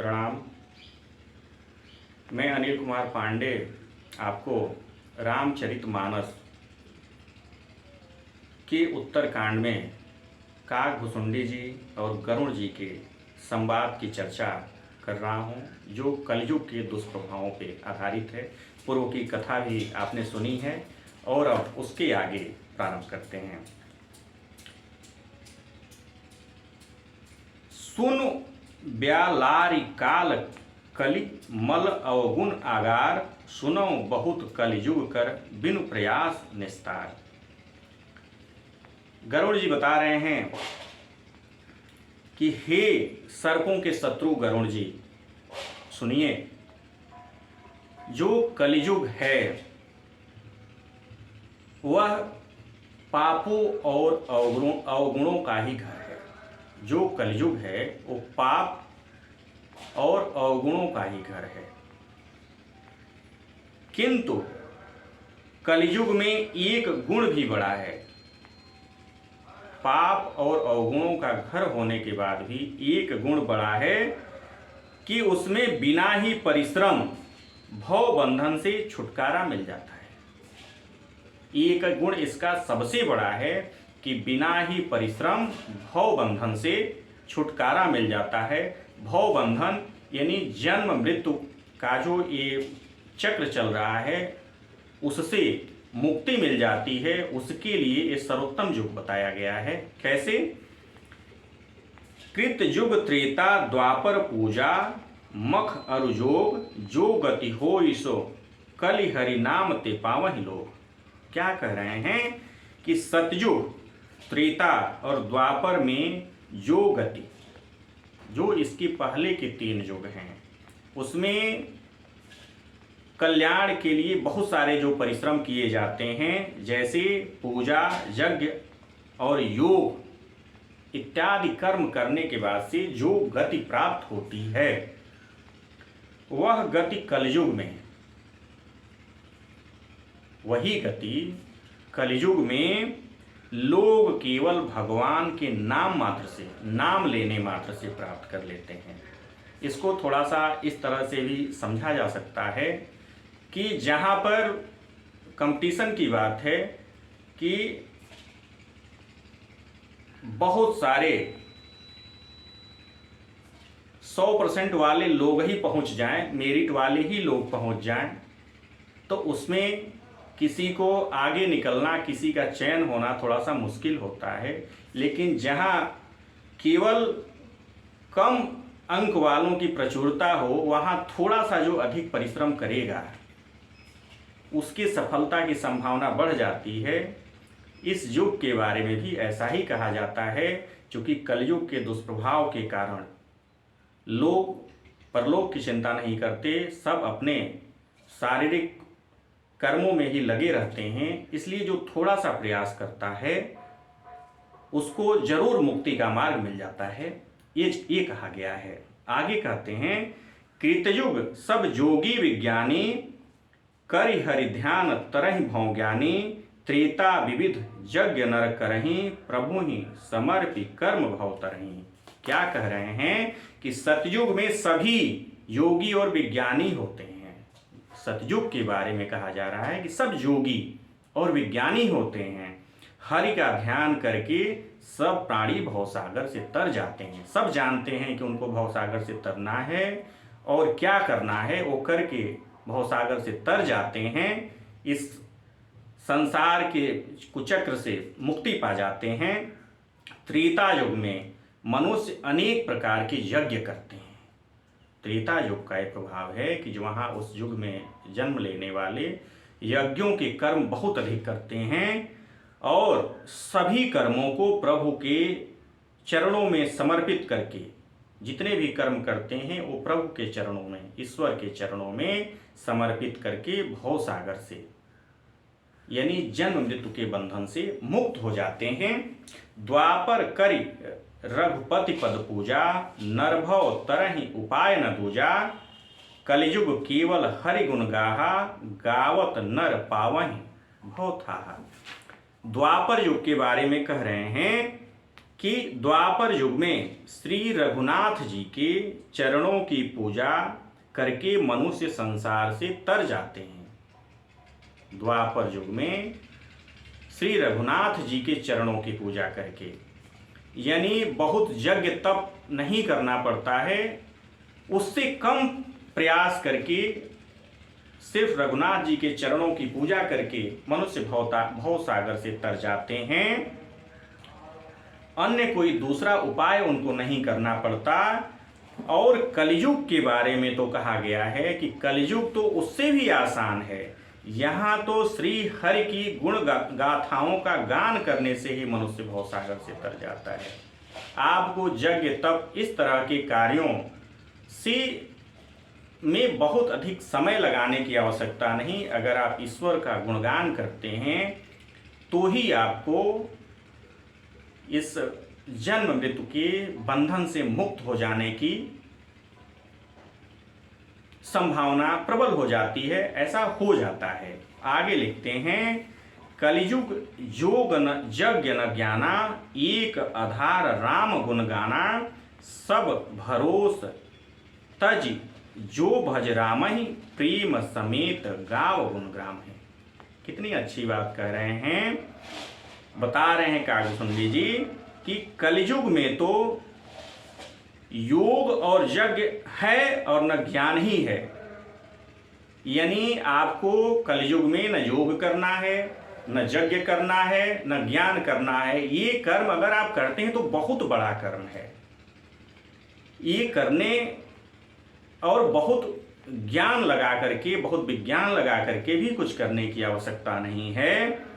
प्रणाम। मैं अनिल कुमार पांडे आपको रामचरितमानस के उत्तरकांड में काकभुसुंडी जी और गरुड़ जी के संवाद की चर्चा कर रहा हूँ, जो कलयुग के दुष्प्रभावों पे आधारित है। पूर्व की कथा भी आपने सुनी है और अब उसके आगे प्रारंभ करते हैं। सुन ब्यालारि काल कलि मल अवगुण आगार, सुनो बहुत कलयुग कर बिनु प्रयास निस्तार। गरुड़ जी बता रहे हैं कि हे सर्पों के शत्रु गरुड़ जी, सुनिए, जो कलयुग है वह पापों और अवगुणों का ही घर है। जो कलयुग है वो पाप और अवगुणों का ही घर है। किंतु कलयुग में एक गुण भी बड़ा है। पाप और अवगुणों का घर होने के बाद भी एक गुण बड़ा है कि उसमें बिना ही परिश्रम भव बंधन से छुटकारा मिल जाता है। एक गुण इसका सबसे बड़ा है कि बिना ही परिश्रम भव बंधन से छुटकारा मिल जाता है। भव बंधन यानी जन्म मृत्यु का जो ये चक्र चल रहा है उससे मुक्ति मिल जाती है। उसके लिए ये सर्वोत्तम युग बताया गया है। कैसे? कृत युग त्रेता द्वापर पूजा, मख अरुजोग, जो गति हो सो कलि हरि नाम ते पावहि लोग। क्या कह रहे हैं कि सतयुग, त्रेता और द्वापर में जो गति, जो इसके पहले के 3 युग हैं, उसमें कल्याण के लिए बहुत सारे जो परिश्रम किए जाते हैं, जैसे पूजा, यज्ञ और योग इत्यादि कर्म करने के बाद से जो गति प्राप्त होती है, वह गति कलयुग में, वही गति कलयुग में लोग केवल भगवान के नाम मात्र से, नाम लेने मात्र से प्राप्त कर लेते हैं। इसको थोड़ा सा इस तरह से भी समझा जा सकता है कि जहाँ पर कंपटीशन की बात है कि बहुत सारे 100% वाले लोग ही पहुँच जाएं, मेरिट वाले ही लोग पहुँच जाएं, तो उसमें किसी को आगे निकलना, किसी का चयन होना थोड़ा सा मुश्किल होता है। लेकिन जहाँ केवल कम अंक वालों की प्रचुरता हो, वहाँ थोड़ा सा जो अधिक परिश्रम करेगा उसकी सफलता की संभावना बढ़ जाती है। इस युग के बारे में भी ऐसा ही कहा जाता है, क्योंकि कलयुग के दुष्प्रभाव के कारण लोग परलोक की चिंता नहीं करते, सब अपने शारीरिक कर्मों में ही लगे रहते हैं। इसलिए जो थोड़ा सा प्रयास करता है उसको जरूर मुक्ति का मार्ग मिल जाता है, ये कहा गया है। आगे कहते हैं, कृतयुग सब जोगी विज्ञानी, करि हरि ध्यान तरहि भौ ज्ञानी, त्रेता विविध यज्ञ नर करहि, प्रभु ही समर्पि कर्म भव तरहि। क्या कह रहे हैं कि सतयुग में सभी योगी और विज्ञानी होते हैं। सतयुग के बारे में कहा जा रहा है कि सब योगी और विज्ञानी होते हैं। हरि का ध्यान करके सब प्राणी भवसागर से तर जाते हैं। सब जानते हैं कि उनको भवसागर से तरना है और क्या करना है, वो करके भवसागर से तर जाते हैं। इस संसार के कुचक्र से मुक्ति पा जाते हैं। त्रेता युग में मनुष्य अनेक प्रकार के यज्ञ करते हैं। त्रेता युग का एक प्रभाव है कि जो वहाँ उस युग में जन्म लेने वाले यज्ञों के कर्म बहुत अधिक करते हैं और सभी कर्मों को प्रभु के चरणों में समर्पित करके, जितने भी कर्म करते हैं वो प्रभु के चरणों में, ईश्वर के चरणों में समर्पित करके भवसागर से यानी जन्म मृत्यु के बंधन से मुक्त हो जाते हैं। द्वापर करि रघुपति पद पूजा, नरभव तरहि उपाय न दूजा, कलयुग केवल हरि गुण गाहा, गावत नर पावहि भव थाहा। द्वापर युग के बारे में कह रहे हैं कि द्वापर युग में श्री रघुनाथ जी के चरणों की पूजा करके मनुष्य संसार से तर जाते हैं। द्वापर युग में श्री रघुनाथ जी के चरणों की पूजा करके, यानी बहुत यज्ञ तप नहीं करना पड़ता है, उससे कम प्रयास करके सिर्फ रघुनाथ जी के चरणों की पूजा करके मनुष्य भव सागर से तर जाते हैं। अन्य कोई दूसरा उपाय उनको नहीं करना पड़ता। और कलयुग के बारे में तो कहा गया है कि कलयुग तो उससे भी आसान है। यहाँ तो श्री हरि की गुण गाथाओं का गान करने से ही मनुष्य भव सागर से तर जाता है। आपको यज्ञ तप इस तरह के कार्यों से में बहुत अधिक समय लगाने की आवश्यकता नहीं। अगर आप ईश्वर का गुणगान करते हैं तो ही आपको इस जन्म मृत्यु के बंधन से मुक्त हो जाने की संभावना प्रबल हो जाती है, ऐसा हो जाता है। आगे लिखते हैं, कलियुग योग न यज्ञ न ज्ञाना, एक आधार राम गुण गाना, सब भरोस तज जो भज राम ही, प्रेम समेत गाव गुणग्राम है। कितनी अच्छी बात कह रहे हैं, बता रहे हैं कागभूषुंडी जी कि कलयुग में तो योग और यज्ञ है और न ज्ञान ही है। यानी आपको कलयुग में न योग करना है, न यज्ञ करना है, न ज्ञान करना है। ये कर्म अगर आप करते हैं तो बहुत बड़ा कर्म है। ये करने और बहुत ज्ञान लगा करके, बहुत विज्ञान लगा करके भी कुछ करने की आवश्यकता नहीं है।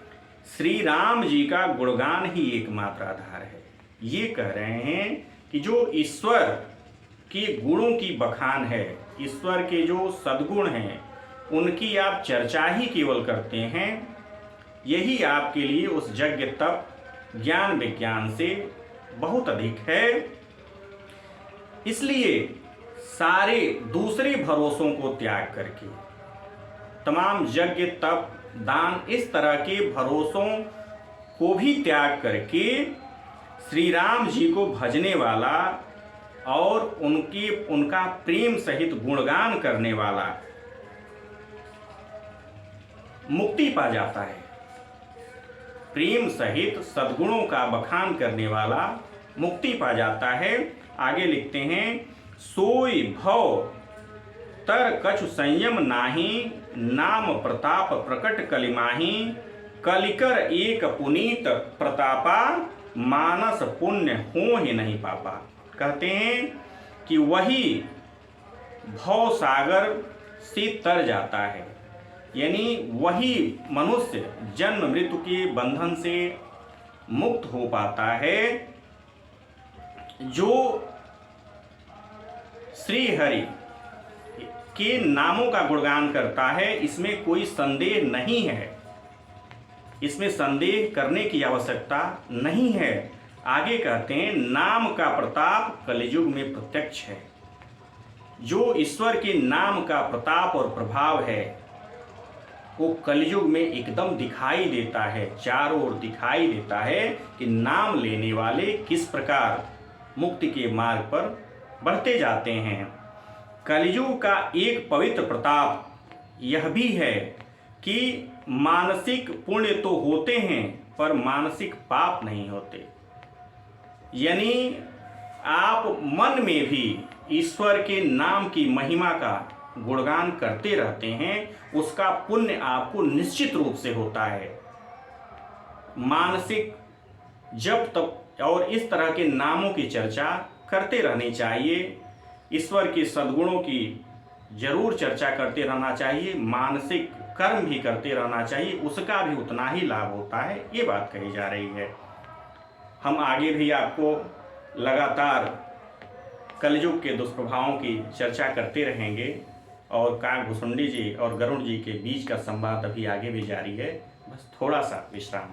श्री राम जी का गुणगान ही एकमात्र आधार है। ये कह रहे हैं कि जो ईश्वर के गुणों की बखान है, ईश्वर के जो सद्गुण हैं, उनकी आप चर्चा ही केवल करते हैं, यही आपके लिए उस यज्ञ तप ज्ञान विज्ञान से बहुत अधिक है। इसलिए सारे दूसरे भरोसों को त्याग करके, तमाम यज्ञ तप दान इस तरह के भरोसों को भी त्याग करके श्री राम जी को भजने वाला और उनका प्रेम सहित गुणगान करने वाला मुक्ति पा जाता है। प्रेम सहित सद्गुणों का बखान करने वाला मुक्ति पा जाता है। आगे लिखते हैं, सोई भव तर कछु संयम नाही, नाम प्रताप प्रकट कलिमाही, कलिकर एक पुनीत प्रतापा, मानस पुण्य हो ही नहीं पापा। कहते हैं कि वही भव सागर से तर जाता है, यानी वही मनुष्य जन्म मृत्यु के बंधन से मुक्त हो पाता है जो श्री हरि के नामों का गुणगान करता है। इसमें कोई संदेह नहीं है, इसमें संदेह करने की आवश्यकता नहीं है। आगे कहते हैं, नाम का प्रताप कलियुग में प्रत्यक्ष है। जो ईश्वर के नाम का प्रताप और प्रभाव है वो कलियुग में एकदम दिखाई देता है, चारों ओर दिखाई देता है कि नाम लेने वाले किस प्रकार मुक्ति के मार्ग पर बढ़ते जाते हैं। कलियुग का एक पवित्र प्रताप यह भी है कि मानसिक पुण्य तो होते हैं पर मानसिक पाप नहीं होते। यानी आप मन में भी ईश्वर के नाम की महिमा का गुणगान करते रहते हैं, उसका पुण्य आपको निश्चित रूप से होता है। मानसिक जप तप और इस तरह के नामों की चर्चा करते रहनी चाहिए। ईश्वर के सद्गुणों की जरूर चर्चा करते रहना चाहिए, मानसिक कर्म भी करते रहना चाहिए, उसका भी उतना ही लाभ होता है। ये बात कही जा रही है। हम आगे भी आपको लगातार कलयुग के दुष्प्रभावों की चर्चा करते रहेंगे और काकभूषुंडी जी और गरुड़ जी के बीच का संवाद अभी आगे भी जारी है। बस थोड़ा सा विश्राम।